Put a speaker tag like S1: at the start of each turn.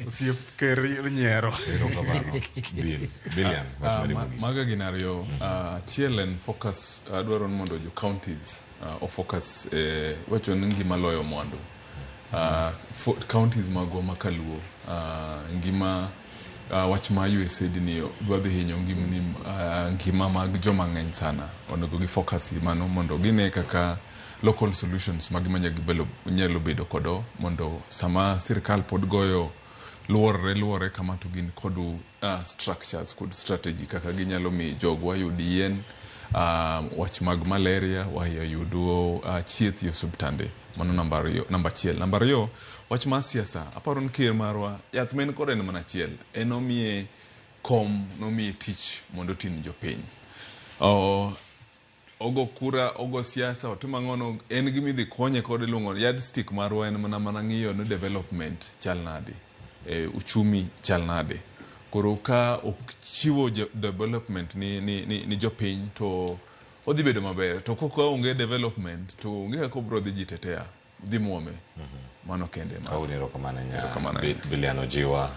S1: Osiep ker nyero.
S2: Billion.
S3: Maga ginario, achiel en focus, dwaro mondo jo counties o focus wacho ngima loyo mwandu. Counties magwa makaluo, ngima wach ma USAID ni dwadhi hinyo ngima mag joma ng'eny sana. Onego gi focus mano mondo gine kaka local solutions nyalo bedo kodo mondo sama sirkal pod goyo luore kama to gin kodu structures kod strategy kaka ginyalo mi jogwa yud yien, wach mag malaria yudo chieth yo subtande. Mano namba achiel. Namba ariyo, wach ma siasa. Aparo ni ker marwa yath men kore mana achiel enomiye nomiye tich mondo tin jopiny. Ogo kura, ogo siasa, otimo ang'ono, en gimidhi konye kod luongo yardstick marwa en mana ng'iyo no development chal nade, uchumi chal nade. Koro ka okchiwo development ni jopiny to odhi bedo maber. To koko onge development to onge kako bro dhi jitetea, dhi muome. Mano kende.
S2: Kauni rokamana nya Billion ojiwa.